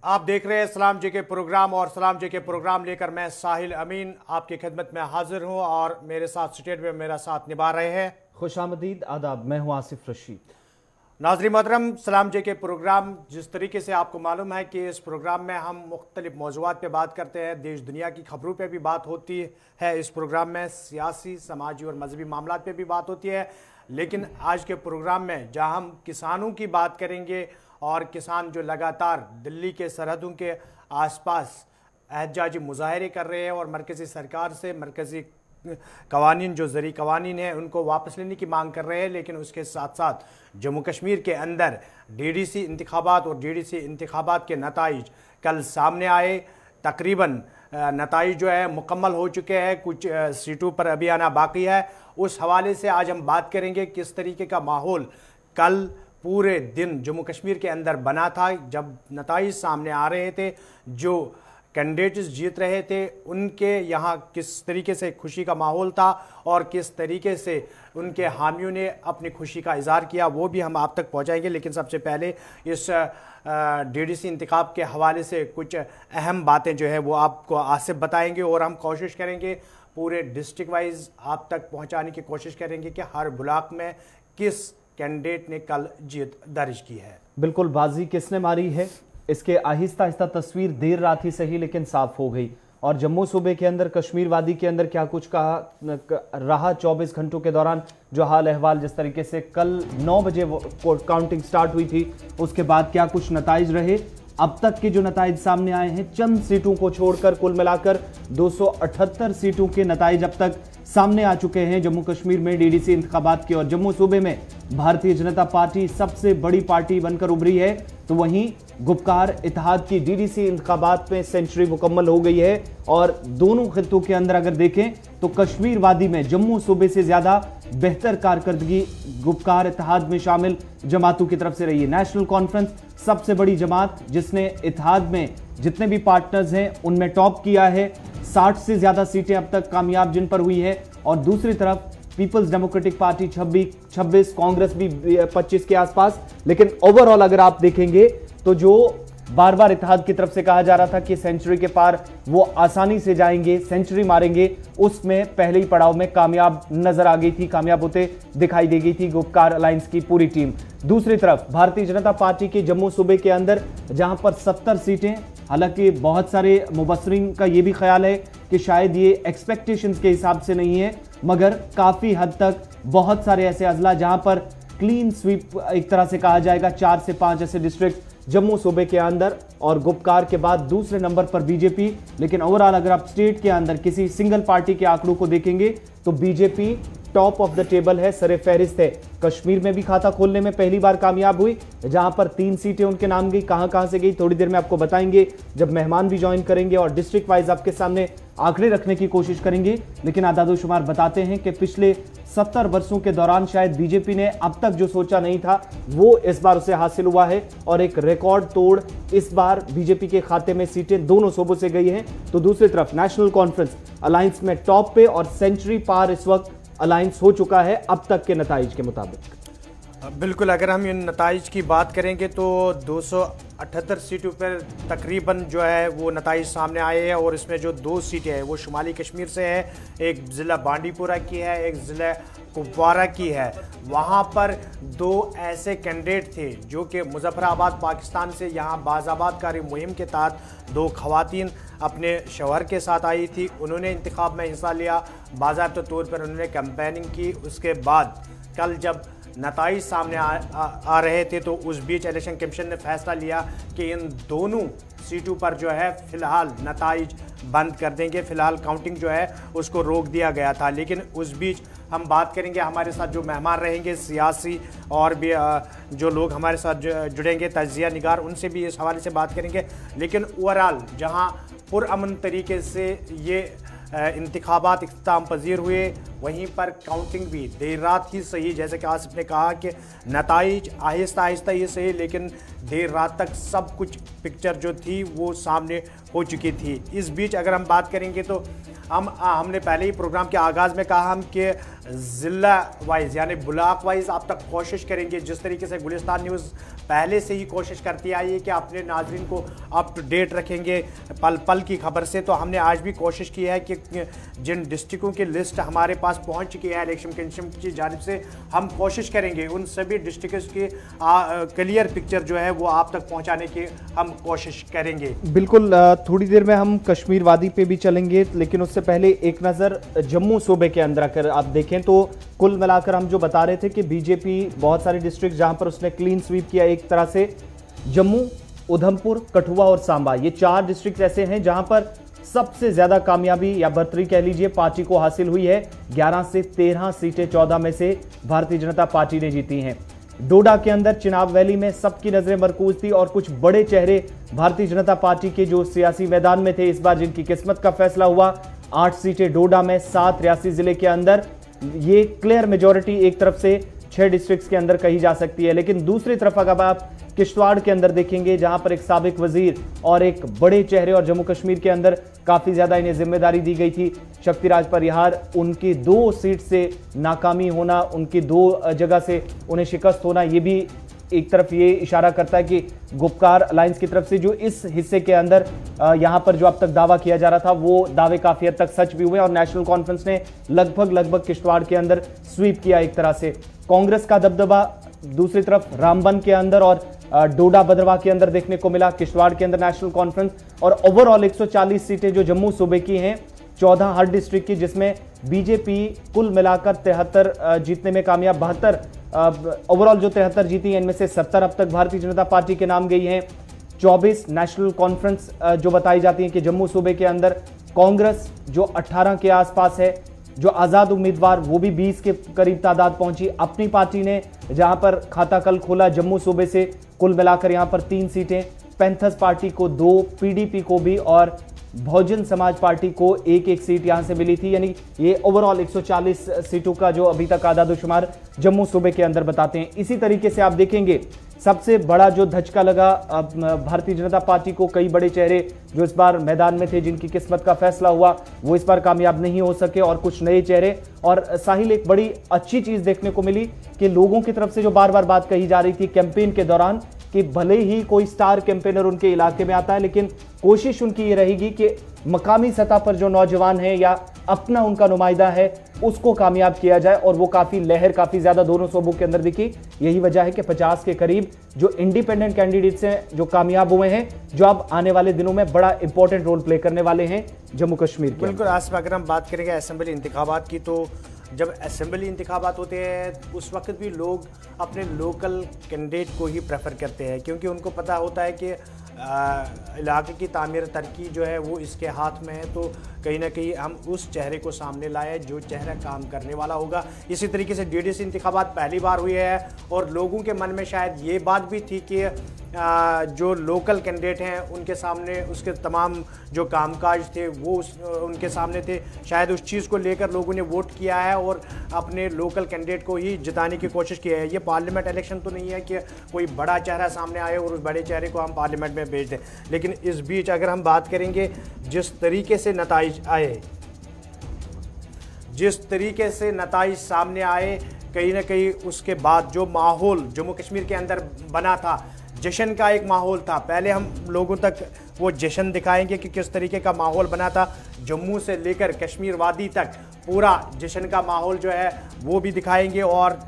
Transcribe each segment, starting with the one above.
आप देख रहे हैं सलाम जी के प्रोग्राम और सलाम जी के प्रोग्राम लेकर मैं साहिल अमीन आपकी खिदमत में हाजिर हूं और मेरे साथ स्टेट में मेरा साथ निभा रहे हैं खुशामदीद आदाब। मैं हूं आसिफ रशीद। नाज़रीन मोहतरम, सलाम जी के प्रोग्राम जिस तरीके से आपको मालूम है कि इस प्रोग्राम में हम मुख्तलिफ मौज़ूआत पे बात करते हैं, देश दुनिया की खबरों पे भी बात होती है। इस प्रोग्राम में सियासी, समाजी और मजहबी मामलात पे भी बात होती है। लेकिन आज के प्रोग्राम में जहां हम किसानों की बात करेंगे और किसान जो लगातार दिल्ली के सरहदों के आसपास एहतजाजी मुजाहरे कर रहे हैं और मरकज़ी सरकार से मरकज़ी कवानीन जो ज़री कवानीन हैं उनको वापस लेने की मांग कर रहे हैं। लेकिन उसके साथ साथ जम्मू कश्मीर के अंदर डीडीसी इंतखाबात और डीडीसी इंतखाबात के नताइज कल सामने आए। तकरीबन नताइज जो है मुकम्मल हो चुके हैं, कुछ सीटों पर अभी आना बाकी है। उस हवाले से आज हम बात करेंगे किस तरीके का माहौल कल पूरे दिन जम्मू कश्मीर के अंदर बना था जब नताइज सामने आ रहे थे। जो कैंडिडेट्स जीत रहे थे उनके यहाँ किस तरीके से खुशी का माहौल था और किस तरीके से उनके हामियों ने अपनी खुशी का इजहार किया, वो भी हम आप तक पहुँचाएंगे। लेकिन सबसे पहले इस डीडीसी इंतखाब के हवाले से कुछ अहम बातें जो है वो आपको आसिफ बताएंगे और हम कोशिश करेंगे पूरे डिस्ट्रिक्ट वाइज आप तक पहुँचाने की कोशिश करेंगे कि हर ब्लॉक में किस कैंडिडेट ने कल जीत दर्ज की है। बिल्कुल, बाजी किसने मारी है इसके आहिस्ता आहिस्ता तस्वीर देर रात ही सही लेकिन साफ हो गई। और जम्मू सूबे के अंदर, कश्मीर वादी के अंदर क्या कुछ कहा रहा 24 घंटों के दौरान, जो हाल अहवाल जिस तरीके से कल 9 बजे काउंटिंग स्टार्ट हुई थी उसके बाद क्या कुछ नताइज रहे। अब तक के जो नताइज सामने आए हैं, चंद सीटों को छोड़कर कुल मिलाकर 278 सीटों के नताइज अब तक सामने आ चुके हैं जम्मू कश्मीर में डीडीसी इंतखाबात के। और जम्मू सूबे में भारतीय जनता पार्टी सबसे बड़ी पार्टी बनकर उभरी है, तो वहीं गुपकार इत्तेहाद की डीडीसी इंतखाबात में सेंचुरी मुकम्मल हो गई है। और दोनों खित्तों के अंदर अगर देखें तो कश्मीर वादी में जम्मू सूबे से ज्यादा बेहतर कारकर्दगी गुपकार इत्तेहाद में शामिल जमातों की तरफ से रही है। नेशनल कॉन्फ्रेंस सबसे बड़ी जमात जिसने इत्तेहाद में जितने भी पार्टनर्स हैं उनमें टॉप किया है। 60 से ज्यादा सीटें अब तक कामयाब जिन पर हुई है। और दूसरी तरफ पीपल्स डेमोक्रेटिक पार्टी 26, कांग्रेस भी 25 के आसपास। लेकिन ओवरऑल अगर आप देखेंगे तो जो बार बार इत्तेहाद की तरफ से कहा जा रहा था कि सेंचुरी के पार वो आसानी से जाएंगे, सेंचुरी मारेंगे, उसमें पहले ही पड़ाव में कामयाब नजर आ गई थी, कामयाब होते दिखाई दे गई थी गुपकार अलायंस की पूरी टीम। दूसरी तरफ भारतीय जनता पार्टी के जम्मू सूबे के अंदर जहां पर 70 सीटें, हालांकि बहुत सारे मुबस्सरीन का यह भी ख्याल है कि शायद ये एक्सपेक्टेशंस के हिसाब से नहीं है, मगर काफी हद तक बहुत सारे ऐसे अजला जहां पर क्लीन स्वीप एक तरह से कहा जाएगा, 4 से 5 ऐसे डिस्ट्रिक्ट जम्मू सूबे के अंदर। और गुपकार के बाद दूसरे नंबर पर बीजेपी। लेकिन ओवरऑल अगर आप स्टेट के अंदर किसी सिंगल पार्टी के आंकड़ों को देखेंगे तो BJP top of the table है, सरे फहरिस्त है। कश्मीर में भी खाता खोलने में पहली बार कामयाब हुई, जहां पर 3 सीटें उनके नाम गई। कहां से गई थोड़ी देर में आपको बताएंगे जब मेहमान भी ज्वाइन करेंगे और डिस्ट्रिक्ट वाइज आपके सामने आंकड़े रखने की कोशिश करेंगे। लेकिन आदादोशुमार बताते हैं कि पिछले 70 वर्षों के दौरान शायद बीजेपी ने अब तक जो सोचा नहीं था वो इस बार उसे हासिल हुआ है और एक रिकॉर्ड तोड़ इस बार बीजेपी के खाते में सीटें दोनों सूबों से गई हैं। तो दूसरी तरफ नेशनल कॉन्फ्रेंस अलायंस में टॉप पे और सेंचुरी पार इस वक्त अलायंस हो चुका है अब तक के नताइज के मुताबिक। बिल्कुल, अगर हम इन नताइज की बात करेंगे तो 278 सीटों पर तकरीबन जो है वो नताइज सामने आए हैं। और इसमें जो 2 सीटें हैं वो शुमाली कश्मीर से है, एक ज़िला बांडीपुरा की है, एक ज़िला कुपवारा की है। वहाँ पर 2 ऐसे कैंडिडेट थे जो कि मुजफ्फराबाद पाकिस्तान से यहाँ बाज़ाबादकारी मुहिम के तहत 2 खवातीन अपने शौहर के साथ आई थी। उन्होंने इंतखाब में हिस्सा लिया, बाज़ाब्ता तौर पर उन्होंने कैंपेनिंग की। उसके बाद कल जब नताइज सामने आ रहे थे तो उस बीच इलेक्शन कमीशन ने फैसला लिया कि इन दोनों सीटों पर जो है फ़िलहाल नताइज बंद कर देंगे, फ़िलहाल काउंटिंग जो है उसको रोक दिया गया था। लेकिन उस बीच हम बात करेंगे, हमारे साथ जो मेहमान रहेंगे सियासी और भी जो लोग हमारे साथ जुड़ेंगे तजिया निगार, उनसे भी इस हवाले से बात करेंगे। लेकिन ओवरऑल जहाँ पुरअमन तरीके से ये इंतखाबात इख्तिताम पजीर हुए, वहीं पर काउंटिंग भी देर रात ही सही, जैसे कि आसिफ ने कहा कि नताइज आहिस्ता आहिस्ता ही सही, लेकिन देर रात तक सब कुछ पिक्चर जो थी वो सामने हो चुकी थी। इस बीच अगर हम बात करेंगे तो हमने पहले ही प्रोग्राम के आगाज़ में कहा हम कि ज़िला वाइज यानी ब्लॉक वाइज आप तक कोशिश करेंगे। जिस तरीके से गुलिस्तान न्यूज़ पहले से ही कोशिश करती आई है कि अपने नाजरीन को अप टू डेट रखेंगे पल पल की खबर से, तो हमने आज भी कोशिश की है कि जिन डिस्ट्रिक्टों की लिस्ट हमारे पास पहुंच चुकी है इलेक्शन कमीशन की जानिब से, हम कोशिश करेंगे उन सभी डिस्ट्रिक्ट्स की क्लियर पिक्चर जो है वो आप तक पहुंचाने की हम कोशिश करेंगे। बिल्कुल, थोड़ी देर में हम कश्मीर वादी पे भी चलेंगे, लेकिन उससे पहले एक नज़र जम्मू सूबे के अंदर अगर आप देखें तो कुल मिलाकर हम जो बता रहे थे कि बीजेपी बहुत सारे डिस्ट्रिक्ट जहां पर उसने क्लीन स्वीप किया, एक तरह से जम्मू, उधमपुर, कठुआ और सांबा, ये 4 डिस्ट्रिक्ट ऐसे हैं जहां पर सबसे ज्यादा कामयाबी या बढ़तरी कह लीजिए पार्टी को हासिल हुई है। 11 से 13 सीटें 14 में से भारतीय जनता पार्टी ने जीती हैं। डोडा के अंदर चिनाब वैली में सबकी नजरें मरकूज थी और कुछ बड़े चेहरे भारतीय जनता पार्टी के जो सियासी मैदान में थे इस बार जिनकी किस्मत का फैसला हुआ। 8 सीटें डोडा में, 7 रियासी जिले के अंदर, ये क्लियर मेजॉरिटी एक तरफ से 6 डिस्ट्रिक्ट्स के अंदर कही जा सकती है। लेकिन दूसरी तरफ अगर आप किश्तवाड़ के अंदर देखेंगे जहां पर एक साबिक वजीर और एक बड़े चेहरे और जम्मू कश्मीर के अंदर काफी ज्यादा इन्हें जिम्मेदारी दी गई थी, शक्तिराज परिहार, उनकी 2 सीट से नाकामी होना, उनकी 2 जगह से उन्हें शिकस्त होना, ये भी एक तरफ ये इशारा करता है कि गुपकार अलायंस की तरफ से जो इस हिस्से के अंदर यहां पर जो अब तक दावा किया जा रहा था वो दावे काफी हद तक सच भी हुए और नेशनल कॉन्फ्रेंस ने लगभग किश्तवाड़ के अंदर स्वीप किया। एक तरह से कांग्रेस का दबदबा दूसरी तरफ रामबन के अंदर और डोडा बदरवा के अंदर देखने को मिला, किश्तवाड़ के अंदर नेशनल कॉन्फ्रेंस, और ओवरऑल 140 सीटें जो जम्मू सूबे की हैं, 14 हर डिस्ट्रिक्ट की, जिसमें बीजेपी कुल मिलाकर 73 जीतने में कामयाब, 72 ओवरऑल जो 73 जीती हैं इनमें से 70 अब तक भारतीय जनता पार्टी के नाम गई हैं। 24 नेशनल कॉन्फ्रेंस जो बताई जाती है कि जम्मू सूबे के अंदर कांग्रेस जो 18 के आसपास है, जो आज़ाद उम्मीदवार वो भी 20 के करीब तादाद पहुंची। अपनी पार्टी ने जहां पर खाता कल खोला जम्मू सूबे से, कुल मिलाकर यहां पर 3 सीटें, पैंथर्स पार्टी को 2, पीडीपी को भी और बहुजन समाज पार्टी को 1 सीट यहां से मिली थी। यानी ये ओवरऑल 140 सीटों का जो अभी तक आदादोशुमार जम्मू सूबे के अंदर बताते हैं। इसी तरीके से आप देखेंगे सबसे बड़ा जो धचका लगा भारतीय जनता पार्टी को, कई बड़े चेहरे जो इस बार मैदान में थे जिनकी किस्मत का फैसला हुआ वो इस बार कामयाब नहीं हो सके, और कुछ नए चेहरे। और साहिल, एक बड़ी अच्छी चीज देखने को मिली कि लोगों की तरफ से जो बार बार बात कही जा रही थी कैंपेन के दौरान कि भले ही कोई स्टार कैंपेनर उनके इलाके में आता है, लेकिन कोशिश उनकी ये रहेगी कि मकामी सतह पर जो नौजवान है या अपना उनका नुमाइंदा है उसको कामयाब किया जाए, और वो काफी लहर काफी ज्यादा दोनों सूबों के अंदर दिखी। यही वजह है कि 50 के करीब जो इंडिपेंडेंट कैंडिडेट्स हैं जो कामयाब हुए हैं, जो अब आने वाले दिनों में बड़ा इंपॉर्टेंट रोल प्ले करने वाले हैं जम्मू कश्मीर के। बिल्कुल आसिफ, अगर हम बात करेंगे असेंबली इंतखाबात की, तो जब असेंबली इंतखाबात होते हैं उस वक्त भी लोग अपने लोकल कैंडिडेट को ही प्रेफर करते हैं, क्योंकि उनको पता होता है कि इलाके की तामीर तरक्की जो है वो इसके हाथ में है, तो कहीं ना कहीं हम उस चेहरे को सामने लाए जो चेहरा काम करने वाला होगा। इसी तरीके से डीडीसी इंतखाबात पहली बार हुए हैं और लोगों के मन में शायद ये बात भी थी कि जो लोकल कैंडिडेट हैं उनके सामने उसके तमाम जो कामकाज थे वो उनके सामने थे, शायद उस चीज़ को लेकर लोगों ने वोट किया है और अपने लोकल कैंडिडेट को ही जिताने की कोशिश की है। ये पार्लियामेंट इलेक्शन तो नहीं है कि कोई बड़ा चेहरा सामने आए और उस बड़े चेहरे को हम पार्लियामेंट में भेज दें, लेकिन इस बीच अगर हम बात करेंगे जिस तरीके से नताइज आए, जिस तरीके से नताइज सामने आए, कहीं ना कहीं उसके बाद जो माहौल जम्मू कश्मीर के अंदर बना था, जश्न का एक माहौल था। पहले हम लोगों तक वो जश्न दिखाएंगे कि किस तरीके का माहौल बना था, जम्मू से लेकर कश्मीर वादी तक पूरा जश्न का माहौल जो है वो भी दिखाएंगे, और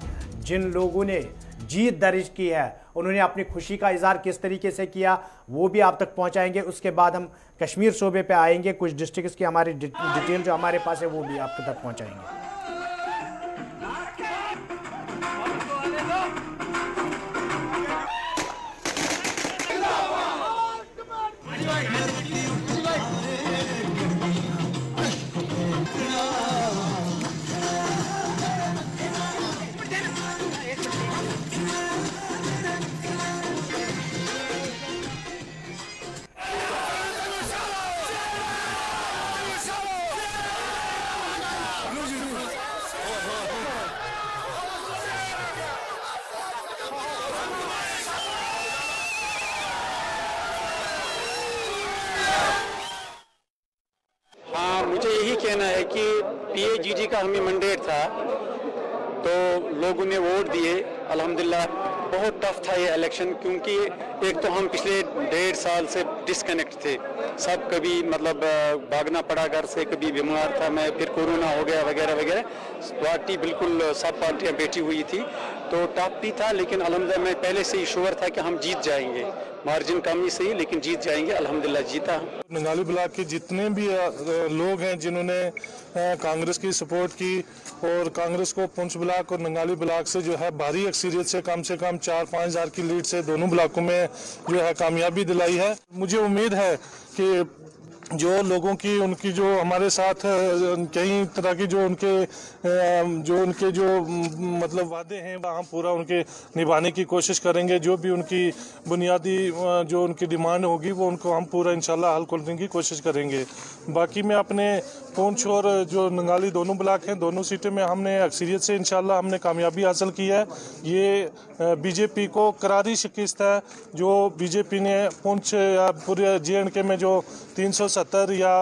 जिन लोगों ने जीत दर्ज की है उन्होंने अपनी खुशी का इजहार किस तरीके से किया वो भी आप तक पहुंचाएंगे। उसके बाद हम कश्मीर सूबे पे आएंगे, कुछ डिस्ट्रिक्ट्स की हमारी डिटेल जो हमारे पास है वो भी आप तक पहुंचाएंगे। PAGG का हमें मैंडेट था, तो लोगों ने वोट दिए। अल्हम्दुलिल्लाह बहुत टफ था ये इलेक्शन, क्योंकि एक तो हम पिछले 1.5 साल से डिस्कनेक्ट थे सब, कभी मतलब भागना पड़ा घर से, कभी बीमार था मैं, फिर कोरोना हो गया वगैरह वगैरह। पार्टी बिल्कुल सब पार्टियां बैठी हुई थी, तो टफ भी था, लेकिन अल्हम्दुलिल्लाह मैं पहले से ही श्योर था कि हम जीत जाएंगे, मार्जिन कम ही सही लेकिन जीत जाएंगे। अल्हम्दुलिल्लाह जीता। नंगाली ब्लॉक के जितने भी लोग हैं जिन्होंने कांग्रेस की सपोर्ट की, और कांग्रेस को पुंछ ब्लॉक और नंगाली ब्लॉक से जो है भारी अक्सरियत से कम 4-5 हज़ार की लीड से दोनों ब्लॉकों में जो है कामयाबी दिलाई है। मुझे उम्मीद है कि जो लोगों की उनकी जो हमारे साथ कई तरह की जो उनके जो मतलब वादे हैं वहाँ पूरा उनके निभाने की कोशिश करेंगे। जो भी उनकी बुनियादी जो उनकी डिमांड होगी वो उनको हम पूरा इंशाल्लाह हल करने की कोशिश करेंगे। बाकी मैं अपने पुंछ और जो नंगाली दोनों ब्लॉक हैं, दोनों सीटें में हमने अक्सरियत से इंशाल्लाह हमने कामयाबी हासिल की है। ये बीजेपी को करारी शिकस्त है। जो बीजेपी ने पुंछ या पूरे JNK में जो 370 या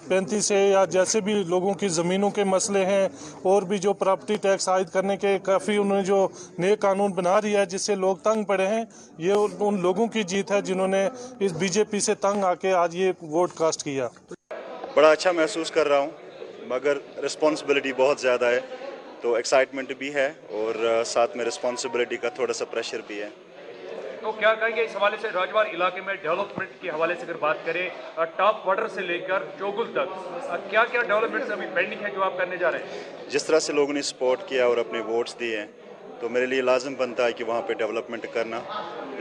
35 है या जैसे भी लोगों की ज़मीनों के मसले हैं, और भी जो प्रॉपर्टी टैक्स आयद करने के काफ़ी उन्होंने जो नए कानून बना रही है जिससे लोग तंग पड़े हैं, ये उन लोगों की जीत है जिन्होंने इस बीजेपी से तंग आके आज ये वोट कास्ट किया। बड़ा अच्छा महसूस कर रहा हूँ, मगर रिस्पॉन्सिबिलिटी बहुत ज़्यादा है, तो एक्साइटमेंट भी है और साथ में रिस्पॉन्सिबिलिटी का थोड़ा सा प्रेशर भी है। तो क्या कहेंगे इस हवाले से, राजवार इलाके में डेवलपमेंट के हवाले से अगर बात करें, टॉप वाटर से लेकर चोगुल तक क्या क्या डेवलपमेंट अभी पेंडिंग है जो आप करने जा रहे हैं? जिस तरह से लोगों ने सपोर्ट किया और अपने वोट्स दिए हैं, तो मेरे लिए लाजम बनता है कि वहाँ पे डेवलपमेंट करना,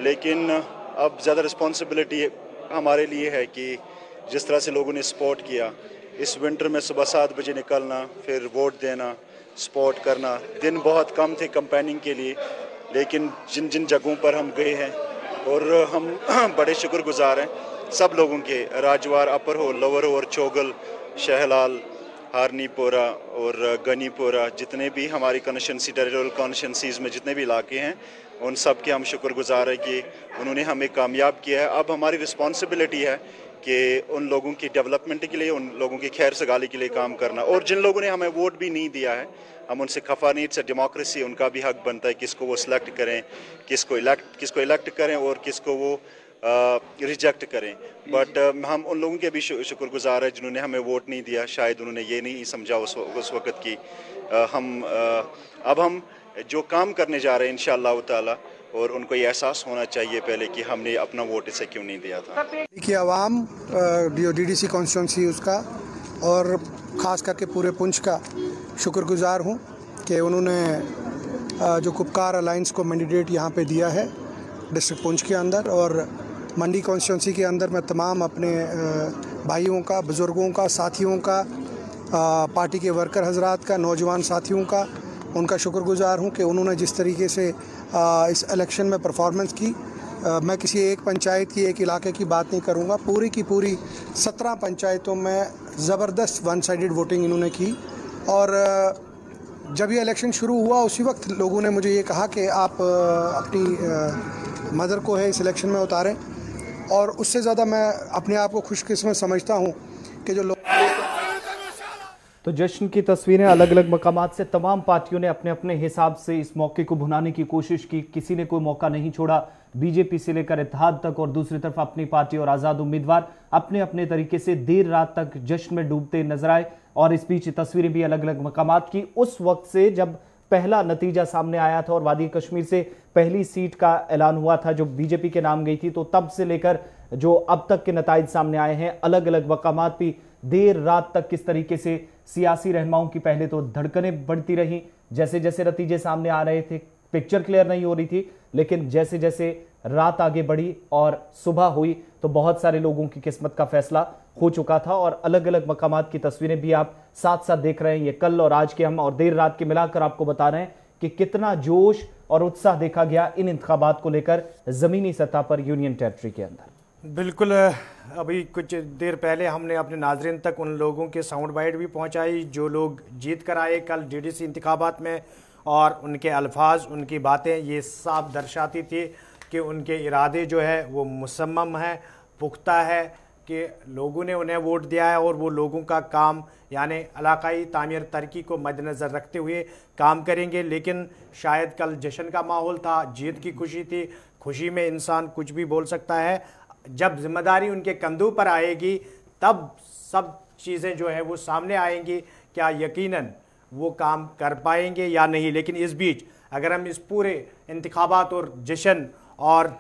लेकिन अब ज़्यादा रिस्पॉन्सिबिलिटी हमारे लिए है कि जिस तरह से लोगों ने सपोर्ट किया, इस विंटर में सुबह 7 बजे निकलना, फिर वोट देना, सपोर्ट करना, दिन बहुत कम थे कैंपेनिंग के लिए, लेकिन जिन जिन जगहों पर हम गए हैं और हम बड़े शुक्रगुजार हैं सब लोगों के, राजवार अपर हो, लोअर हो और चोगल, शहलाल, हारनीपोरा और गनीपोरा, जितने भी हमारी कॉन्स्टिट्यूंसी टेरिटोरियल कॉन्स्टिट्यूंसीज़ में जितने भी इलाके हैं, उन सब के हम शुक्रगुजार हैं कि उन्होंने हमें कामयाब किया है। अब हमारी रिस्पॉन्सिबिलिटी है कि उन लोगों की डेवलपमेंट के लिए, उन लोगों की खैर सगाली के लिए काम करना, और जिन लोगों ने हमें वोट भी नहीं दिया है हम उनसे खफा नहीं। से डेमोक्रेसी, उनका भी हक बनता है किसको वो सिलेक्ट करें, किसको इलेक्ट करें और किसको वो रिजेक्ट करें। बट हम उन लोगों के भी शुक्रगुजार हैं जिन्होंने हमें वोट नहीं दिया। शायद उन्होंने ये नहीं समझा उस वक़्त की अब हम जो काम करने जा रहे हैं इंशाअल्लाह ताला, और उनको ये एहसास होना चाहिए पहले कि हमने अपना वोट इसे क्यों नहीं दिया था। कि आवाम DDC कॉन्स्टिट्यूंसी उसका और ख़ास करके पूरे पुंछ का शुक्रगुजार हूँ कि उन्होंने जो कुपकार अलायंस को मैंडेट यहाँ पे दिया है डिस्ट्रिक्ट पुंछ के अंदर, और मंडी कॉन्स्टिट्यूंसी के अंदर मैं तमाम अपने भाइयों का, बुज़ुर्गों का, साथियों का, पार्टी के वर्कर हजरात का, नौजवान साथियों का, उनका शुक्रगुजार हूँ कि उन्होंने जिस तरीके से इस इलेक्शन में परफॉर्मेंस की। मैं किसी एक पंचायत की, एक इलाके की बात नहीं करूँगा, पूरी की पूरी 17 पंचायतों में ज़बरदस्त वन साइडेड वोटिंग इन्होंने की। और जब ये इलेक्शन शुरू हुआ उसी वक्त लोगों ने मुझे ये कहा कि आप अपनी मदर को है इस इलेक्शन में उतारें, और उससे ज़्यादा मैं अपने आप को खुशकिस्मत समझता हूँ कि जो लोग। तो जश्न की तस्वीरें अलग अलग मकामात से तमाम पार्टियों ने अपने अपने हिसाब से इस मौके को भुनाने की कोशिश की, किसी ने कोई मौका नहीं छोड़ा। बीजेपी से लेकर इत्तेहाद तक और दूसरी तरफ अपनी पार्टी और आज़ाद उम्मीदवार अपने अपने तरीके से देर रात तक जश्न में डूबते नजर आए। और इस बीच तस्वीरें भी अलग अलग मकामात की उस वक्त से जब पहला नतीजा सामने आया था और वादी कश्मीर से पहली सीट का ऐलान हुआ था जो बीजेपी के नाम गई थी, तो तब से लेकर जो अब तक के नताइज सामने आए हैं, अलग अलग मकामात भी देर रात तक किस तरीके से सियासी रहनुमाओं की पहले तो धड़कनें बढ़ती रही, जैसे जैसे नतीजे सामने आ रहे थे पिक्चर क्लियर नहीं हो रही थी, लेकिन जैसे जैसे रात आगे बढ़ी और सुबह हुई तो बहुत सारे लोगों की किस्मत का फैसला हो चुका था। और अलग अलग मकामात की तस्वीरें भी आप साथ साथ देख रहे हैं। ये कल और आज के हम और देर रात के मिलाकर आपको बता रहे हैं कि कितना जोश और उत्साह देखा गया इन इंतखाबात को लेकर जमीनी सतह पर यूनियन टेरिटरी के अंदर। बिल्कुल, अभी कुछ देर पहले हमने अपने नाजरीन तक उन लोगों के साउंड बाइट भी पहुंचाई जो लोग जीत कर आए कल DDC इंतखाबात में, और उनके अल्फाज, उनकी बातें ये साफ दर्शाती थी कि उनके इरादे जो है वो मुसम्मम है, पुख्ता है कि लोगों ने उन्हें वोट दिया है और वो लोगों का काम यानी इलाकाई तामीर तरक्की को मद्देनज़र रखते हुए काम करेंगे। लेकिन शायद कल जश्न का माहौल था, जीत की खुशी थी, खुशी में इंसान कुछ भी बोल सकता है। जब जिम्मेदारी उनके कंधों पर आएगी तब सब चीज़ें जो है वो सामने आएंगी, क्या यकीनन वो काम कर पाएंगे या नहीं। लेकिन इस बीच अगर हम इस पूरे इंतखाबात और जश्न और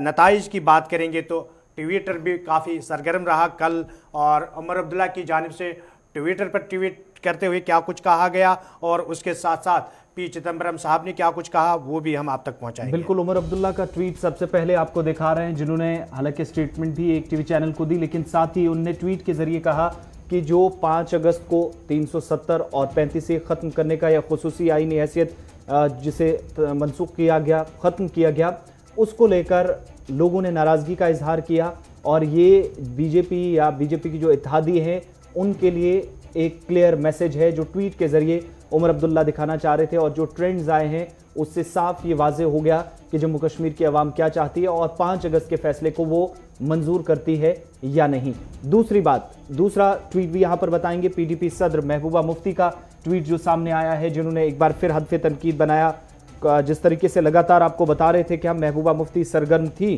नताइज की बात करेंगे तो ट्विटर भी काफ़ी सरगर्म रहा कल, और उमर अब्दुल्ला की जानिब से ट्विटर पर ट्वीट करते हुए क्या कुछ कहा गया और उसके साथ साथ पी चिदम्बरम साहब ने क्या कुछ कहा वो भी हम आप तक पहुंचाएंगे। बिल्कुल, उमर अब्दुल्ला का ट्वीट सबसे पहले आपको दिखा रहे हैं, जिन्होंने हालांकि स्टेटमेंट भी एक टीवी चैनल को दी, लेकिन साथ ही उन्होंने ट्वीट के जरिए कहा कि जो 5 अगस्त को 370 और 35 ख़त्म करने का या खुसूसी आईनी हैसियत जिसे मनसूख किया गया, ख़त्म किया गया, उसको लेकर लोगों ने नाराज़गी का इजहार किया और ये बीजेपी या बीजेपी की जो इत्तेहादी हैं उनके लिए एक क्लियर मैसेज है जो ट्वीट के जरिए उमर अब्दुल्ला दिखाना चाह रहे थे। और जो ट्रेंड्स आए हैं उससे साफ ये वाजे हो गया कि जम्मू कश्मीर की आवाम क्या चाहती है और 5 अगस्त के फैसले को वो मंजूर करती है या नहीं। दूसरी बात, दूसरा ट्वीट भी यहाँ पर बताएंगे, पीडीपी सदर महबूबा मुफ्ती का ट्वीट जो सामने आया है, जिन्होंने एक बार फिर हद तनकीद बनाया। जिस तरीके से लगातार आपको बता रहे थे कि हम महबूबा मुफ्ती सरगर्म थी,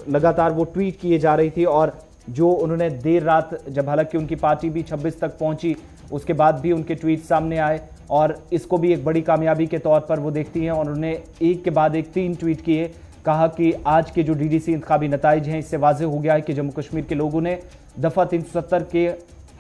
लगातार वो ट्वीट किए जा रही थी और जो उन्होंने देर रात, जब हालांकि उनकी पार्टी भी 26 तक पहुंची, उसके बाद भी उनके ट्वीट सामने आए और इसको भी एक बड़ी कामयाबी के तौर पर वो देखती हैं और उन्होंने एक के बाद एक 3 ट्वीट किए। कहा कि आज के जो डीडीसी इंतखाबी नताइज हैं इससे वाज़ेह हो गया है कि जम्मू कश्मीर के लोगों ने दफ़ा 370 के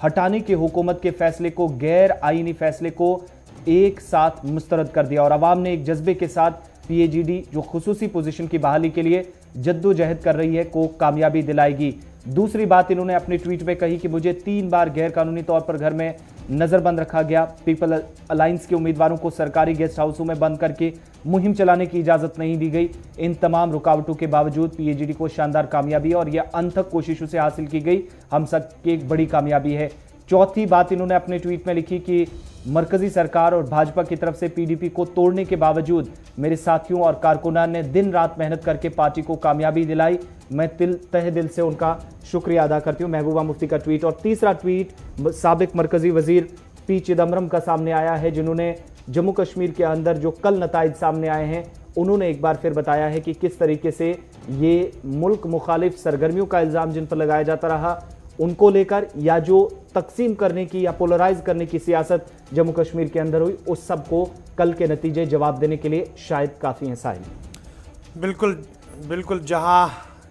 हटाने की हुकूमत के फैसले को, गैर आईनी फैसले को एक साथ मुस्तरद कर दिया और आवाम ने एक जज्बे के साथ पीएजीडी जो खुसूसी पोजीशन की बहाली के लिए जद्दोजहद कर रही है को कामयाबी दिलाएगी। दूसरी बात इन्होंने अपने ट्वीट में कही कि मुझे 3 बार गैर कानूनी तौर पर घर में नज़रबंद रखा गया। पीपल अलायंस के उम्मीदवारों को सरकारी गेस्ट हाउसों में बंद करके मुहिम चलाने की इजाज़त नहीं दी गई। इन तमाम रुकावटों के बावजूद पीएजीडी को शानदार कामयाबी और यह अनथक कोशिशों से हासिल की गई हम सब की एक बड़ी कामयाबी है। चौथी बात इन्होंने अपने ट्वीट में लिखी कि मरकजी सरकार और भाजपा की तरफ से पीडीपी को तोड़ने के बावजूद मेरे साथियों और कारकुनान ने दिन रात मेहनत करके पार्टी को कामयाबी दिलाई। मैं तहे दिल से उनका शुक्रिया अदा करती हूं। महबूबा मुफ्ती का ट्वीट। और तीसरा ट्वीट साबिक मरकजी वजीर पी चिदम्बरम का सामने आया है, जिन्होंने जम्मू कश्मीर के अंदर जो कल नताइज सामने आए हैं उन्होंने एक बार फिर बताया है कि किस तरीके से ये मुल्क मुखालिफ सरगर्मियों का इल्ज़ाम जिन पर लगाया जाता रहा उनको लेकर, या जो तकसीम करने की या पोलराइज करने की सियासत जम्मू कश्मीर के अंदर हुई, उस सब को कल के नतीजे जवाब देने के लिए शायद काफ़ी हैं। साहिल बिल्कुल बिल्कुल, जहां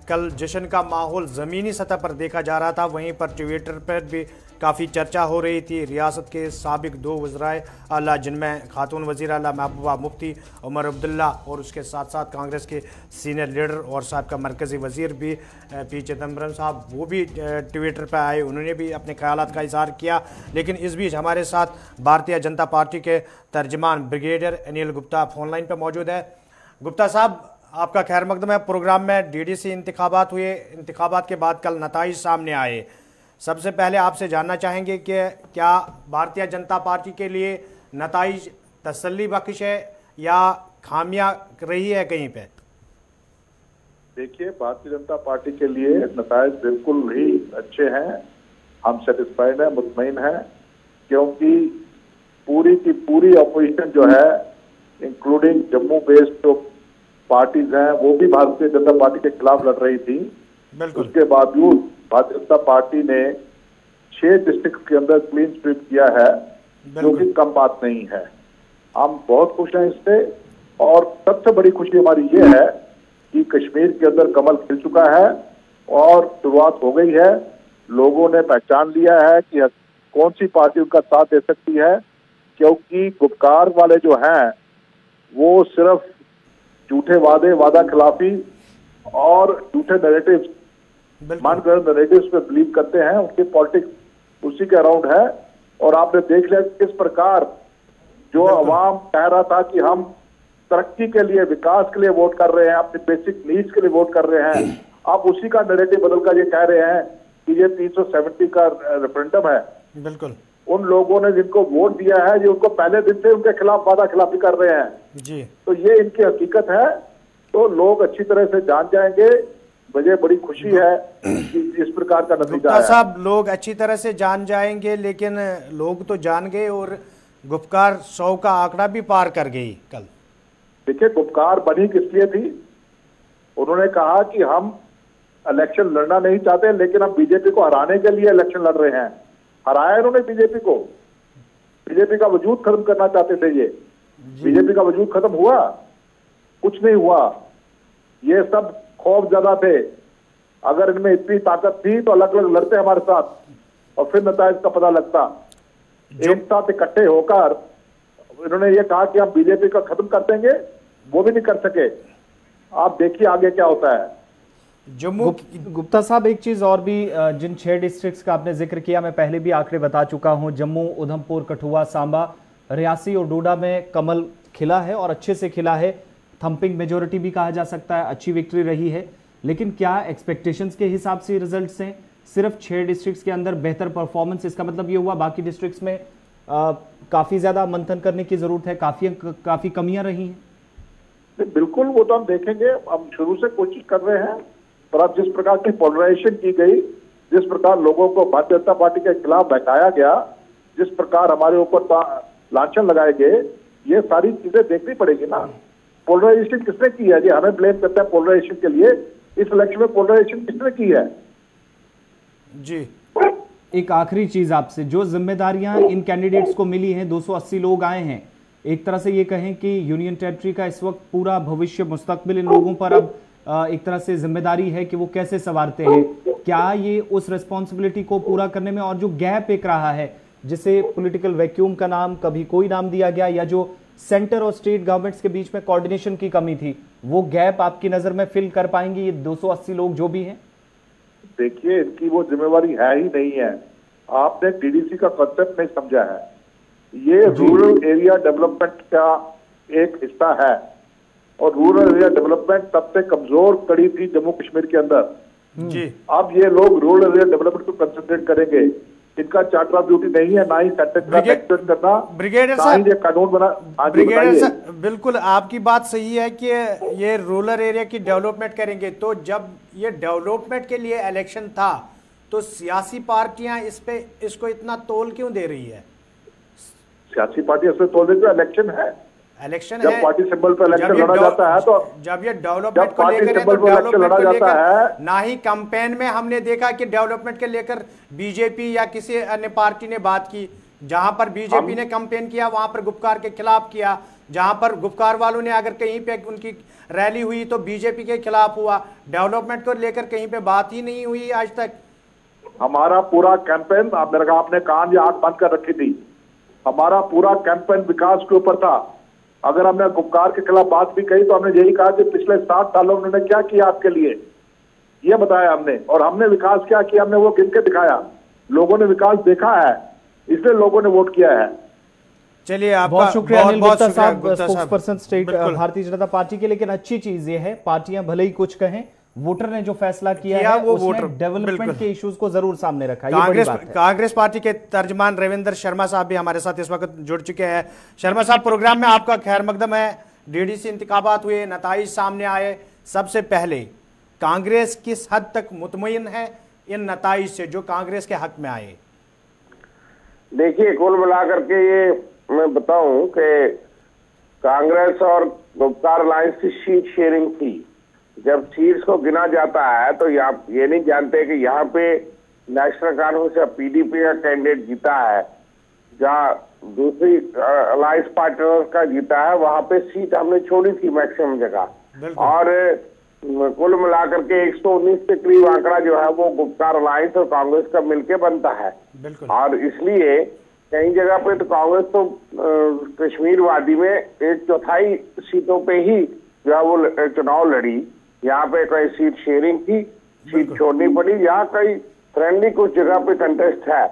कल जश्न का माहौल ज़मीनी सतह पर देखा जा रहा था, वहीं पर ट्विटर पर भी काफ़ी चर्चा हो रही थी। रियासत के साबिक 2 वज़राए आला, जिनमें खातून वज़ीर आला महबूबा मुफ्ती उमर अब्दुल्ला और उसके साथ साथ कांग्रेस के सीनियर लीडर और साबिक़ा मरकज़ी वज़ीर भी पी चिदम्बरम साहब, वो भी ट्विटर पर आए, उन्होंने भी अपने ख्यालात का इज़हार किया। लेकिन इस बीच हमारे साथ भारतीय जनता पार्टी के तर्जमान ब्रिगेडियर अनिल गुप्ता फ़ोनलाइन पर मौजूद है। गुप्ता साहब, आपका खैर मकदम है। प्रोग्राम में डीडीसी इंतखाबात हुए, इंतखाबात के बाद कल नताइज सामने आए। सबसे पहले आपसे जानना चाहेंगे कि क्या भारतीय जनता पार्टी के लिए नताइज तसल्ली बख्श है या खामियां रही है कहीं पे? देखिए, भारतीय जनता पार्टी के लिए नताइज बिल्कुल ही अच्छे हैं। हम सेटिस्फाइड हैं, मुतमईन हैं, क्योंकि पूरी की पूरी अपोजिशन जो है, इंक्लूडिंग जम्मू बेस्ड जो पार्टीज हैं, वो भी भारतीय जनता पार्टी के खिलाफ लड़ रही थी। उसके बावजूद भारतीय जनता पार्टी ने 6 डिस्ट्रिक्ट के अंदर क्लीन स्वीप किया है, जो कि कम बात नहीं है। हम बहुत खुश हैं इससे और सबसे बड़ी खुशी हमारी ये है कि कश्मीर के अंदर कमल खिल चुका है और शुरुआत हो गई है। लोगों ने पहचान लिया है कि कौन सी पार्टी उनका साथ दे सकती है, क्योंकि गुपकार वाले जो हैं वो सिर्फ झूठे वादे, वादा खिलाफी और झूठे नैरेटिव्स, मनगढ़ंत नैरेटिव्स पे बिलीव करते हैं। उनकी पॉलिटिक्स उसी के अराउंड है। और आपने देख लिया किस प्रकार जो अवाम कह रहा था कि हम तरक्की के लिए, विकास के लिए वोट कर रहे हैं, अपनी बेसिक नीड्स के लिए वोट कर रहे हैं, आप उसी का नैरेटिव बदलकर ये कह रहे हैं कि ये 370 का रेफरेंडम है। बिल्कुल, उन लोगों ने जिनको वोट दिया है, ये उनको पहले दिन से उनके खिलाफ वादा खिलाफी कर रहे हैं जी। तो ये इनकी हकीकत है। तो लोग अच्छी तरह से जान जाएंगे। मुझे बड़ी खुशी है कि इस प्रकार का नतीजा गुप्ता है। साहब, लोग अच्छी तरह से जान जाएंगे, लेकिन लोग तो जान गए और गुपकार 100 का आंकड़ा भी पार कर गई कल। देखिए, गुपकार बनी किस लिए थी? उन्होंने कहा कि हम इलेक्शन लड़ना नहीं चाहते, लेकिन हम बीजेपी को हराने के लिए इलेक्शन लड़ रहे हैं। हराया इन्होंने बीजेपी को, बीजेपी का वजूद खत्म करना चाहते थे ये। बीजेपी का वजूद खत्म हुआ? कुछ नहीं हुआ। ये सब खौफ ज्यादा थे। अगर इनमें इतनी ताकत थी तो अलग अलग लड़ते हमारे साथ और फिर नतायज का पता लगता। एक साथ इकट्ठे होकर इन्होंने ये कहा कि हम बीजेपी का खत्म कर देंगे, वो भी नहीं कर सके। आप देखिए आगे क्या होता है। जम्मू गुप्ता साहब, एक चीज और भी, जिन 6 डिस्ट्रिक्ट्स का आपने जिक्र किया, मैं पहले भी आंकड़े बता चुका हूं। जम्मू, उधमपुर, कठुआ, सांबा, रियासी और डोडा में कमल खिला है और अच्छे से खिला है। थंपिंग मेजोरिटी भी कहा जा सकता है, अच्छी विक्ट्री रही है। लेकिन क्या एक्सपेक्टेशंस के हिसाब से रिजल्ट्स हैं? सिर्फ 6 डिस्ट्रिक्ट्स के अंदर बेहतर परफॉर्मेंस, इसका मतलब ये हुआ बाकी डिस्ट्रिक्ट्स में काफी ज्यादा मंथन करने की जरूरत है, काफी कमियां रही हैं? बिल्कुल, वो तो हम देखेंगे। हम शुरू से कोशिश कर रहे हैं, पर अब जिस प्रकार की पोलराइजेशन की गई, जिस प्रकार लोगों को भारतीय जनता पार्टी के खिलाफ बहकाया गया, जिस प्रकार हमारे ऊपर लांछन लगाए गए, ये सारी चीजें देखनी पड़ेगी ना। पोलराइजेशन किसने की है? जी हमें ब्लेम करते हैं पोलराइजेशन के लिए। इस इलेक्शन में पोलराइजेशन किसने की है? जी, एक आखिरी चीज आपसे, जो जिम्मेदारियां इन कैंडिडेट्स को मिली हैं, 280 लोग आए हैं, एक तरह से ये कहें कि यूनियन टेरिटरी का इस वक्त पूरा भविष्य, मुस्तकबिल इन लोगों पर अब एक तरह से जिम्मेदारी है कि वो कैसे संवारते हैं। क्या ये उस रिस्पॉन्सिबिलिटी को पूरा करने में, और जो गैप एक रहा है, जिसे पॉलिटिकल वैक्यूम का नाम कभी कोई नाम दिया गया, या जो सेंटर और स्टेट गवर्नमेंट्स के बीच में कोऑर्डिनेशन की कमी थी, वो गैप आपकी नजर में फिल कर पाएंगे ये 280 लोग जो भी हैं? देखिए, इनकी वो जिम्मेवारी है ही नहीं है। आपने डीडीसी का कॉन्सेप्ट नहीं समझा है। ये रूरल एरिया डेवलपमेंट का एक हिस्सा है और रूरल एरिया डेवलपमेंट सबसे कमजोर कड़ी थी जम्मू कश्मीर के अंदर। जी, अब ये लोग रूरल एरिया डेवलपमेंट को कंसंट्रेट करेंगे। इनका चार्टर ऑफ ड्यूटी नहीं है, ना ही सेंटर का एक्सटेंड करना, ब्रिगेडियर ना ही साहब, ये कानून बना। ब्रिगेडियर साहब, बिल्कुल आपकी बात सही है कि ये रूरल एरिया की डेवलपमेंट करेंगे। तो जब ये डेवलपमेंट के लिए इलेक्शन था तो सियासी पार्टियां इसको इतना तोल क्यों दे रही है? सियासी पार्टी इसमें तोल देती है। इलेक्शन है, इलेक्शन जब है, पार्टी सिंबल पर इलेक्शन लड़ा जाता है, तो जब ये डेवलपमेंट को पार्टी लेकर है, सिंबल तो पर इलेक्शन डेवलपमेंट लड़ा को जाता लेकर है। ना ही कैंपेन में हमने देखा कि डेवलपमेंट के लेकर बीजेपी या किसी अन्य पार्टी ने बात की। जहां पर बीजेपी ने कैंपेन किया वहां पर गुपकार के खिलाफ किया। जहां पर गुपकार वालों ने अगर कहीं पे उनकी रैली हुई तो बीजेपी के खिलाफ हुआ। डेवलपमेंट को लेकर कहीं पे बात ही नहीं हुई आज तक। हमारा पूरा कैंपेन, आप मेरे कहा आपने कान या आंख बंद कर रखी थी, हमारा पूरा कैंपेन विकास के ऊपर था। अगर हमने गुपकार के खिलाफ बात भी कही तो हमने यही कहा कि पिछले 7 सालों में उन्होंने क्या किया आपके लिए, ये बताया हमने। और हमने विकास क्या किया, हमने वो गिन के दिखाया। लोगों ने विकास देखा है, इसलिए लोगों ने वोट किया है। चलिए, आपका बहुत शुक्रिया अनिल गुप्ता साहब, गुप्ता स्पोक्सपर्सन स्टेट बिल्कुल। भारतीय जनता पार्टी के। लेकिन अच्छी चीज ये है, पार्टियां भले ही कुछ कहें, वोटर ने जो फैसला किया है वो उसने वोटर डेवलपमेंट बिल्कुल के इश्यूज को जरूर सामने रखा। ये बड़ी बात है। कांग्रेस पार्टी के तर्जमान रविंदर शर्मा साहब भी हमारे साथ इस वक्त जुड़ चुके हैं। शर्मा साहब, प्रोग्राम में आपका खैर मकदम है। डीडीसी इंतखाबात हुए, नताइज सामने आए। सबसे पहले कांग्रेस किस हद तक मुतमईन है इन नताइज से जो कांग्रेस के हक में आए? देखिए, कुल मिलाकर के ये मैं बताऊं कि कांग्रेस और गुपकार अलायंस की सीट शेयरिंग थी। जब सीट्स को गिना जाता है तो ये नहीं जानते कि यहाँ पे नेशनल कॉन्फ्रेंस या पीडीपी का कैंडिडेट जीता है, जहाँ दूसरी अलायंस पार्टनर्स का जीता है, वहां पे सीट हमने छोड़ी थी मैक्सिमम जगह। और कुल मिलाकर के 119 के करीब आंकड़ा जो है वो गुपकार अलायंस और कांग्रेस का मिलके बनता है। और इसलिए कई जगह पे तो कांग्रेस तो कश्मीर वादी में 1/4 सीटों पे ही जो है वो चुनाव लड़ी। यहाँ पे कई सीट शेयरिंग थी, सीट छोड़नी पड़ी। यहाँ कई फ्रेंडली कुछ जगह पे कंटेस्ट है।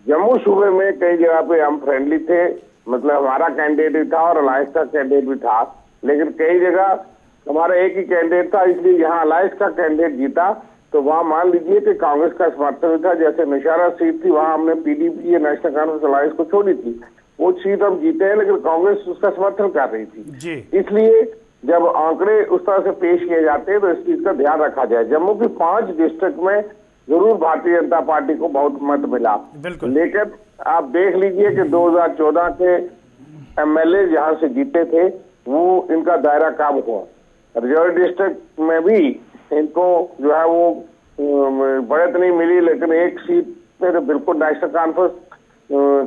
जम्मू सूबे में कई जगह पे हम फ्रेंडली थे, मतलब हमारा कैंडिडेट भी था और अलायंस का कैंडिडेट भी था। लेकिन कई जगह हमारा एक ही कैंडिडेट था, इसलिए यहाँ अलायंस का कैंडिडेट जीता तो वहां मान लीजिए कि कांग्रेस का समर्थन था। जैसे नौशहरा सीट थी, वहां हमने पीडीपी या नेशनल कॉन्फ्रेंस अलायंस को छोड़ी थी, वो सीट हम जीते हैं, लेकिन कांग्रेस उसका समर्थन कर रही थी। इसलिए जब आंकड़े उस तरह से पेश किए जाते हैं तो इस चीज का ध्यान रखा जाए। जम्मू की 5 डिस्ट्रिक्ट में जरूर भारतीय जनता पार्टी को बहुत मत मिला, लेकिन आप देख लीजिए कि 2014 के एमएलए जहां से जीते थे वो इनका दायरा कम हुआ। रिजर्व डिस्ट्रिक्ट में भी इनको जो है वो बढ़त नहीं मिली, लेकिन एक सीट पे तो बिल्कुल नेशनल कॉन्फ्रेंस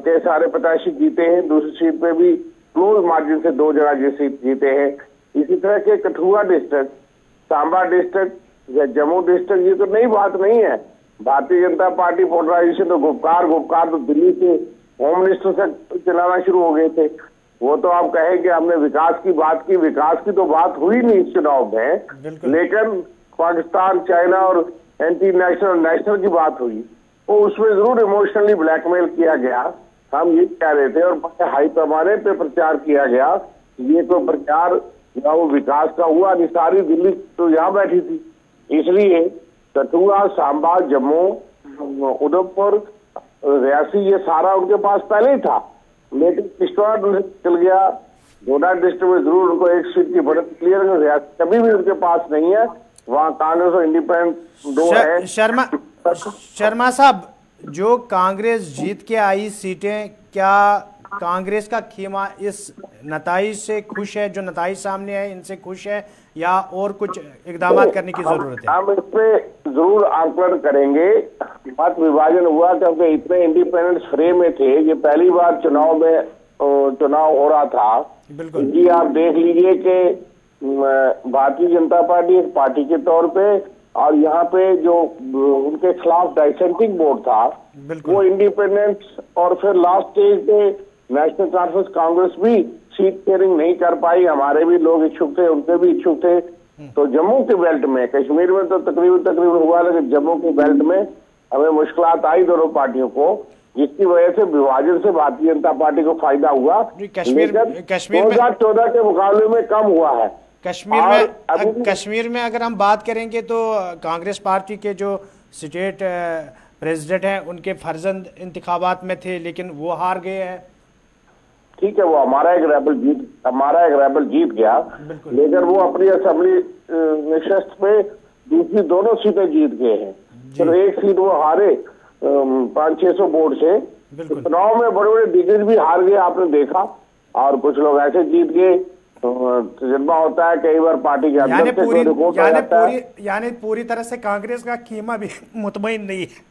के सारे प्रत्याशी जीते हैं। दूसरी सीट पे भी क्लोज मार्जिन से 2 जगह सीट जीते हैं। इसी तरह के कठुआ डिस्ट्रिक्ट, सांबा डिस्ट्रिक्ट या जम्मू डिस्ट्रिक्ट, ये तो नई बात नहीं है। भारतीय जनता पार्टी पोलराइजेशन तो गुपकार तो दिल्ली से होम मिनिस्टर से चलाना शुरू हो गए थे। वो तो आप कहें कि हमने विकास की बात की, विकास की तो बात हुई नहीं इस चुनाव में, लेकिन पाकिस्तान, चाइना और एंटी नेशनल नेशनल की बात हुई। तो उसमें जरूर इमोशनली ब्लैकमेल किया गया, हम ये कह रहे थे, और हाई पैमाने पे प्रचार किया गया। ये तो प्रचार या वो विकास का हुआ नहीं, सारी दिल्ली तो यहाँ बैठी थी। इसलिए कठुआ, सांबा, जम्मू, उधमपुर, रियासी, ये सारा उनके पास पहले ही था, लेकिन किश्तवाड़ चल गया। डोडा डिस्ट्रिक्ट में जरूर उनको एक सीट की बढ़त क्लियर है, रियासी कभी भी उनके पास नहीं है। वहाँ कांग्रेस और इंडिपेंडेंट 2 है। शर्मा साहब, जो कांग्रेस जीत के आई सीटें, क्या कांग्रेस का खेमा इस नताइज से खुश है? जो नताइज सामने है इनसे खुश है या और कुछ इकदाम करने की जरूरत है? हम इस पे जरूर आकलन करेंगे। मत विभाजन हुआ क्योंकि इतने इंडिपेंडेंस फ्रेम में थे। ये पहली बार चुनाव हो रहा था। जी आप देख लीजिए कि भारतीय जनता पार्टी एक पार्टी के तौर पे, और यहाँ पे जो उनके खिलाफ डाइसेंटिंग वोट था वो इंडिपेंडेंस, और फिर लास्ट स्टेज पे नेशनल कॉन्फ्रेंस कांग्रेस भी सीट शेयरिंग नहीं कर पाई। हमारे भी लोग इच्छुक थे, उनके भी इच्छुक थे। तो जम्मू के बेल्ट में, कश्मीर में तो तकरीबन हुआ, लेकिन जम्मू के बेल्ट में हमें मुश्किलात आई दोनों पार्टियों को, जिसकी वजह से विभाजन से भारतीय जनता पार्टी को फायदा हुआ। कश्मीर 2014 के मुकाबले में कम हुआ है। कश्मीर में अगर हम बात करेंगे तो कांग्रेस पार्टी के जो स्टेट प्रेसिडेंट हैं उनके फर्जंद इंतखाबात में थे, लेकिन वो हार गए हैं। ठीक है, वो हमारा एक रेबल जीत गया, लेकिन वो अपनी असेंबली निशस्त पे दूसरी दोनों सीटें जीत गए हैं। तो एक सीट वो हारे 500-600 वोट से। चुनाव में बड़े बड़े दिग्गज भी हार गए, आपने देखा, और कुछ लोग ऐसे जीत गए। तजुर्बा होता है कई बार पार्टी के अंदर से रिपोर्ट आ जाता है। यानी पूरी तरह से कांग्रेस का कीमा भी मुतमईन नहीं है।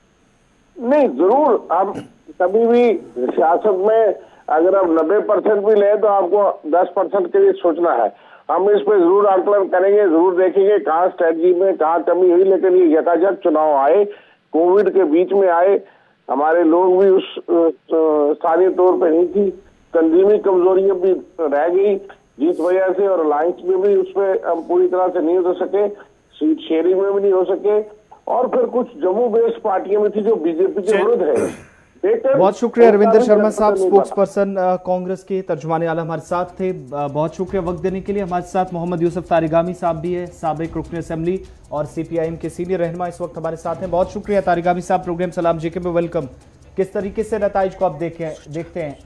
नहीं, जरूर हम कभी भी सियासत में अगर आप 90% भी ले तो आपको 10% के लिए सोचना है। हम इस पे जरूर आकलन करेंगे, जरूर देखेंगे कहाँ स्ट्रेटजी में कहाँ कमी हुई, लेकिन ये यथाजक चुनाव आए, कोविड के बीच में आए, हमारे लोग भी उस स्थानीय तौर पर नहीं थी, तंजीमी कमजोरियां भी रह गई जिस वजह से, और अलायंस में भी उसमें हम पूरी तरह से नहीं हो सके, सीट शेयरिंग में भी नहीं हो सके, और फिर कुछ जम्मू बेस्ड पार्टियां में थी जो बीजेपी के विरुद्ध है। बहुत शुक्रिया रविंदर शर्मा साहब, स्पोक्स पर्सन कांग्रेस के तर्जुमाने आला हमारे साथ थे। बहुत शुक्रिया वक्त देने के लिए। हमारे साथ मोहम्मद यूसुफ तारिगामी साहब भी है, साबिक रुकन असेंबली और सीपीआईएम के सीनियर रहनुमा इस वक्त हमारे साथ हैं। बहुत शुक्रिया तारिगामी साहब, प्रोग्राम सलाम जेके में वेलकम। किस तरीके से नताइज को आप देखते हैं?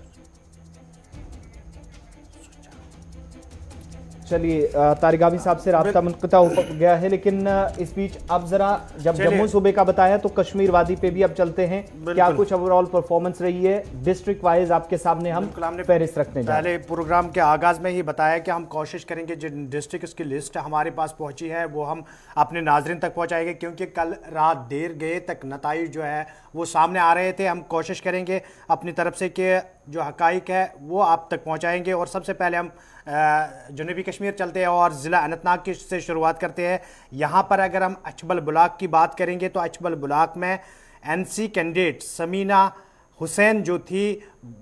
चलिए, तारिगामी साहब से राब्ता मुनक़ता हो गया है, लेकिन इस बीच अब जरा जब जम्मू सूबे का बताया तो कश्मीर वादी पे भी अब चलते हैं। क्या कुछ ओवरऑल परफॉर्मेंस रही है डिस्ट्रिक्ट वाइज आपके सामने हम फहरिस्त रखने जा रहे हैं। पहले प्रोग्राम के आगाज में ही बताया कि हम कोशिश करेंगे जिन डिस्ट्रिक्ट की लिस्ट हमारे पास पहुंची है वो हम अपने नाजरीन तक पहुंचाएंगे, क्योंकि कल रात देर गए तक नताइज जो है वो सामने आ रहे थे। हम कोशिश करेंगे अपनी तरफ से कि जो हकाइक है वो आप तक पहुंचाएंगे। और सबसे पहले हम जनूबी कश्मीर चलते हैं और ज़िला अनंतनाग की से शुरुआत करते हैं। यहाँ पर अगर हम अचबल ब्लॉक की बात करेंगे तो अचबल ब्लॉक में एनसी कैंडिडेट समीना हुसैन जो थी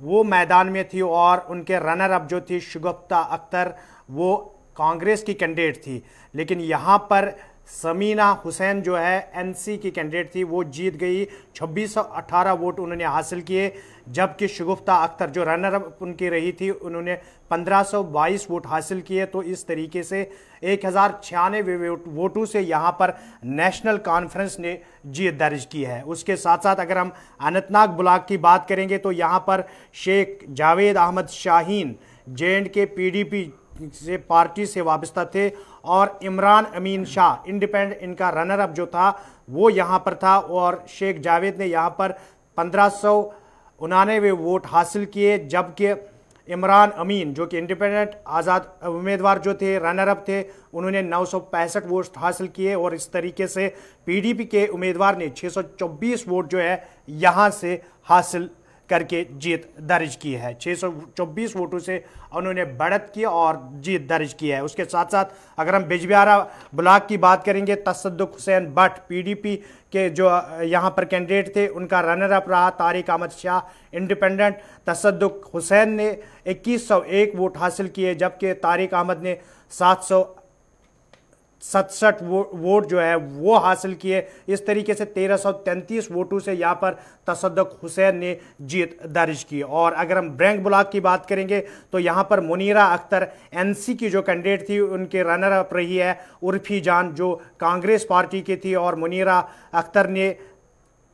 वो मैदान में थी, और उनके रनर अप जो थी शगुफ्ता अख्तर वो कांग्रेस की कैंडिडेट थी। लेकिन यहाँ पर समीना हुसैन जो है एनसी की कैंडिडेट थी वो जीत गई, 2618 वोट उन्होंने हासिल किए, जबकि शगुफ्ता अख्तर जो रनर अप उनकी रही थी उन्होंने 1522 वोट हासिल किए। तो इस तरीके से 1096 वोटों से यहाँ पर नेशनल कॉन्फ्रेंस ने जीत दर्ज की है। उसके साथ साथ अगर हम अनंतनाग ब्लॉक की बात करेंगे तो यहाँ पर शेख जावेद अहमद शाहीन JNK PDP से पार्टी से वाबस्ता थे, और इमरान अमीन शाह इंडिपेंडेंट इनका रनर अप जो था वो यहाँ पर था, और शेख जावेद ने यहाँ पर 1599 वोट हासिल किए, जबकि इमरान अमीन जो कि इंडिपेंडेंट आज़ाद उम्मीदवार जो थे, रनर अप थे, उन्होंने 965 वोट हासिल किए। और इस तरीके से पीडीपी के उम्मीदवार ने 624 वोट जो है यहाँ से हासिल करके जीत दर्ज की है। 624 वोटों से उन्होंने बढ़त की और जीत दर्ज की है। उसके साथ साथ अगर हम बिजबिहारा ब्लॉक की बात करेंगे, तसद्दुक हुसैन भट्ट पीडीपी के जो यहाँ पर कैंडिडेट थे, उनका रनर अप रहा तारिक अहमद शाह इंडिपेंडेंट। तसद्दुक हुसैन ने 2101 वोट हासिल किए, जबकि तारिक अहमद ने 767 वोट जो है वो हासिल किए। इस तरीके से 1333 वोटों से यहाँ पर तसद्दुक हुसैन ने जीत दर्ज की। और अगर हम ब्रैंक ब्लॉक की बात करेंगे तो यहाँ पर मुनीरा अख्तर एनसी की जो कैंडिडेट थी, उनके रनर अप रही है उर्फी जान जो कांग्रेस पार्टी की थी, और मुनीरा अख्तर ने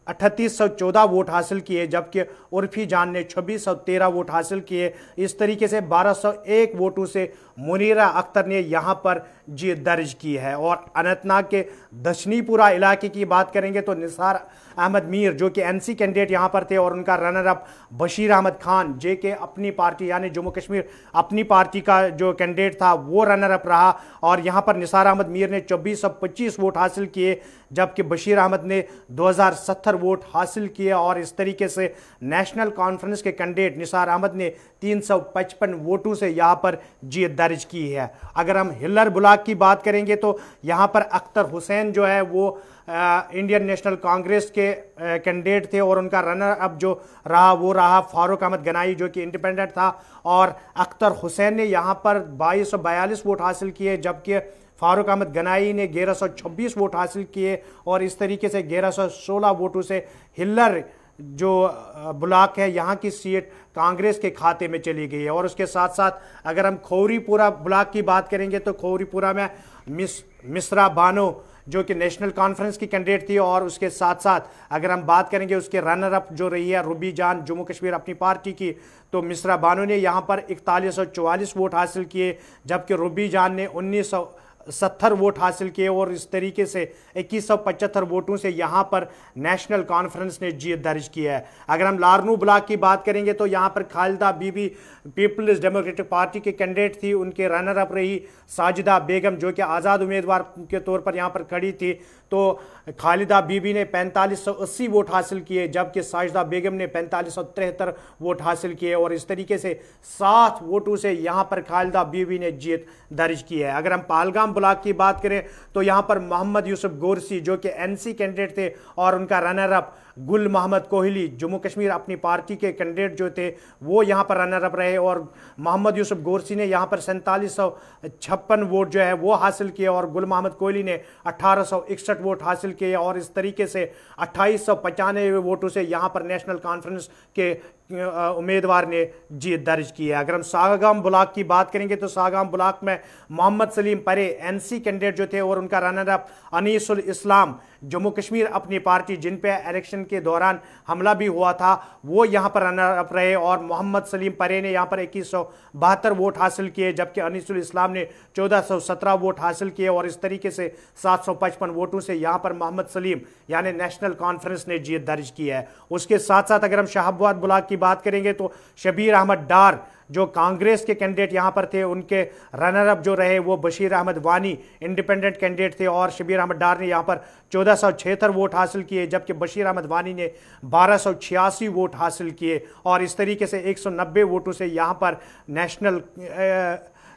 3814 वोट हासिल किए, जबकि उर्फी जान ने 2613 वोट हासिल किए। इस तरीके से 1201 वोटों से मुनीरा अख्तर ने यहाँ पर जीत दर्ज की है। और अनंतनाग के दशनीपुरा इलाके की बात करेंगे तो निसार अहमद मीर जो कि एनसी कैंडिडेट यहाँ पर थे, और उनका रनर अप बशीर अहमद खान जे के अपनी पार्टी यानी जम्मू कश्मीर अपनी पार्टी का जो कैंडिडेट था वो रनर अप रहा। और यहाँ पर निसार अहमद मीर ने 2425 वोट हासिल किए, जबकि बशीर अहमद ने 2070 वोट हासिल किए। और इस तरीके से नेशनल कॉन्फ्रेंस के कैंडिडेट निसार अहमद ने 355 वोटों से यहाँ पर जीत दर्ज की है। अगर हम हिल्लर ब्लॉक की बात करेंगे तो यहाँ पर अख्तर हुसैन जो है वो इंडियन नेशनल कांग्रेस के कैंडिडेट थे, और उनका रनर अप जो रहा वो रहा फारूक अहमद गनाई जो कि इंडिपेंडेंट था। और अख्तर हुसैन ने यहाँ पर 2242 वोट हासिल किए, जबकि फारूक अहमद गनाई ने 1126 वोट हासिल किए। और इस तरीके से 1116 वोटों से हिल्लर जो ब्लॉक है यहाँ की सीट कांग्रेस के खाते में चली गई है। और उसके साथ साथ अगर हम खौरीपुरा ब्लॉक की बात करेंगे तो खौरीपुरा में मिसरा बानो जो कि नेशनल कॉन्फ्रेंस की कैंडिडेट थी, और उसके साथ साथ अगर हम बात करेंगे उसके रनर अप जो रही है रूबी जान जम्मू कश्मीर अपनी पार्टी की, तो मिसरा बानो ने यहाँ पर 4144 वोट हासिल किए, जबकि रूबी जान ने 1970 वोट हासिल किए। और इस तरीके से 2175 वोटों से यहाँ पर नेशनल कॉन्फ्रेंस ने जीत दर्ज की है। अगर हम लारनू ब्लॉक की बात करेंगे तो यहाँ पर खालिदा बीबी पीपल्स डेमोक्रेटिक पार्टी के कैंडिडेट थी, उनके रनर अप रही साजिदा बेगम जो कि आज़ाद उम्मीदवार के तौर पर यहाँ पर खड़ी थी। तो खालिदा बीबी ने 4580 वोट हासिल किए, जबकि साजिदा बेगम ने 4573 वोट हासिल किए। और इस तरीके से 7 वोटों से यहाँ पर खालिदा बीबी ने जीत दर्ज की है। अगर हम पहलगाम ब्लॉक की बात करें तो यहाँ पर मोहम्मद यूसुफ गोरसी जो कि एनसी कैंडिडेट थे, और उनका रनर अप गुल मोहम्मद कोहली जम्मू कश्मीर अपनी पार्टी के कैंडिडेट जो थे वो यहाँ पर रनर अप रहे। और मोहम्मद यूसुफ गोरसी ने यहाँ पर 4756 वोट जो है वो हासिल किए, और गुल मोहम्मद कोहली ने 1861 वोट हासिल किए। और इस तरीके से 2895 वोटों से यहाँ पर नेशनल कॉन्फ्रेंस के उम्मीदवार ने जीत दर्ज की है। अगर हम सागाम ब्लॉक की बात करेंगे तो सागाम ब्लॉक में मोहम्मद सलीम परे एनसी कैंडिडेट जो थे, और उनका रनर अप अनीसुल इस्लाम जम्मू कश्मीर अपनी पार्टी जिन पे इलेक्शन के दौरान हमला भी हुआ था वो यहाँ पर रनर अप रहे। और मोहम्मद सलीम परे ने यहाँ पर 2172 वोट हासिल किए, जबकि अनीसुल इस्लाम ने 1417 वोट हासिल किए। और इस तरीके से 755 वोटों से यहाँ पर मोहम्मद सलीम यानी नेशनल कॉन्फ्रेंस ने जीत दर्ज की है। उसके साथ साथ अगर हम शाहबाद ब्लॉक की बात करेंगे तो शबीर अहमद डार जो कांग्रेस के कैंडिडेट यहाँ पर थे, उनके रनर अप जो रहे वो बशीर अहमद वानी इंडिपेंडेंट कैंडिडेट थे, और शबीर अहमद डार ने यहाँ पर 1476 वोट हासिल किए, जबकि बशीर अहमद वानी ने 1286 वोट हासिल किए। और इस तरीके से 190 वोटों से यहाँ पर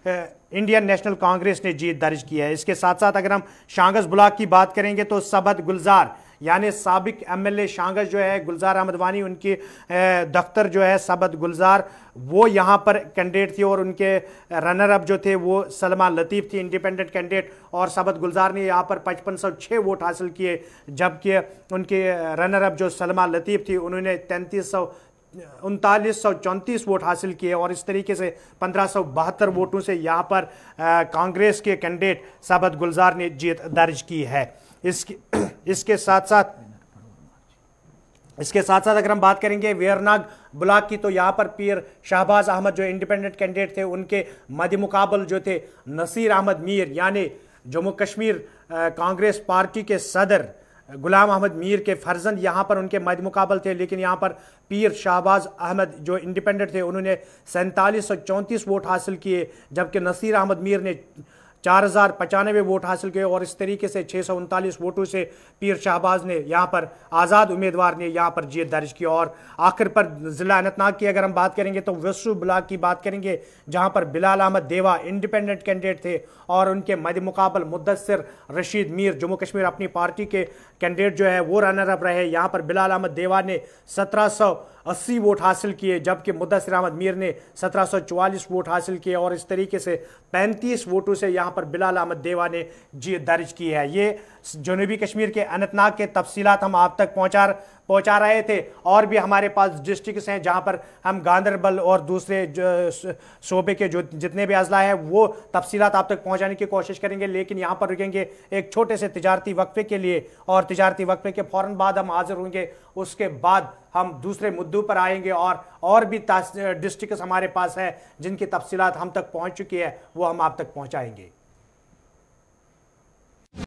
इंडियन नेशनल कांग्रेस ने जीत दर्ज की है। इसके साथ साथ अगर हम शांगस ब्लॉक की बात करेंगे तो सबद गुलजार यानी साबिक एमएलए शांगस जो है गुलजार अहमद वानी, उनकी दफ्तर जो है सबद गुलजार वो यहाँ पर कैंडिडेट थी, और उनके रनर अप जो थे वो सलमा लतीफ़ थी इंडिपेंडेंट कैंडिडेट। और सबद गुलजार ने यहाँ पर 5506 वोट हासिल किए, जबकि उनके रनर अप जो सलमा लतीफ़ थी उन्होंने 3934 वोट हासिल किए। और इस तरीके से 1572 वोटों से यहाँ पर कांग्रेस के कैंडिडेट सबद गुलजार ने जीत दर्ज की है। इसके साथ साथ इसके साथ साथ अगर हम बात करेंगे वेरनाग ब्लॉक की, तो यहाँ पर पीर शहबाज अहमद जो इंडिपेंडेंट कैंडिडेट थे, उनके मद्दे मुकाबल जो थे नसीर अहमद मीर, यानी जम्मू कश्मीर कांग्रेस पार्टी के सदर गुलाम अहमद मीर के फर्जंद यहाँ पर उनके मद्दे मुकाबल थे। लेकिन यहाँ पर पीर शहबाज अहमद जो इंडिपेंडेंट थे, उन्होंने 4734 वोट हासिल किए, जबकि नसीर अहमद मीर ने 4095 वोट हासिल किए। और इस तरीके से 639 वोटों से पीर शहबाज ने यहाँ पर आज़ाद उम्मीदवार ने यहाँ पर जीत दर्ज की। और आखिर पर ज़िला अनंतनाग की अगर हम बात करेंगे तो वेसू ब्लॉक की बात करेंगे, जहाँ पर बिलाल अहमद देवा इंडिपेंडेंट कैंडिडेट थे और उनके मद्दे मुकाबल मुद्दस्सिर रशीद मीर जम्मू कश्मीर अपनी पार्टी के कैंडिडेट जो है वो रनर अप रहे। यहाँ पर बिलाल अहमद देवा ने 1780 वोट हासिल किए, जबकि मुद्दस्सिर अहमद मीर ने 1744 वोट हासिल किए। और इस तरीके से 35 वोटों से यहाँ पर बिलाल अहमद देवा ने जीत दर्ज की है। ये जनूबी कश्मीर के अनंतनाग के तफसीलात हम आप तक पहुंचा रहे थे। और भी हमारे पास डिस्ट्रिक्ट्स हैं जहां पर हम गांदरबल और दूसरे सूबे के जो जितने भी अजला हैं वो तफसीलात आप तक पहुंचाने की कोशिश करेंगे। लेकिन यहां पर रुकेंगे एक छोटे से तिजारती वक्फे के लिए, और तिजारती वक्फे के फौरन बाद हम हाजिर होंगे। उसके बाद हम दूसरे मुद्दों पर आएंगे और भी डिस्ट्रिक्ट्स हमारे पास है जिनकी तफसीलात हम तक पहुंच चुकी है, वो हम आप तक पहुंचाएंगे।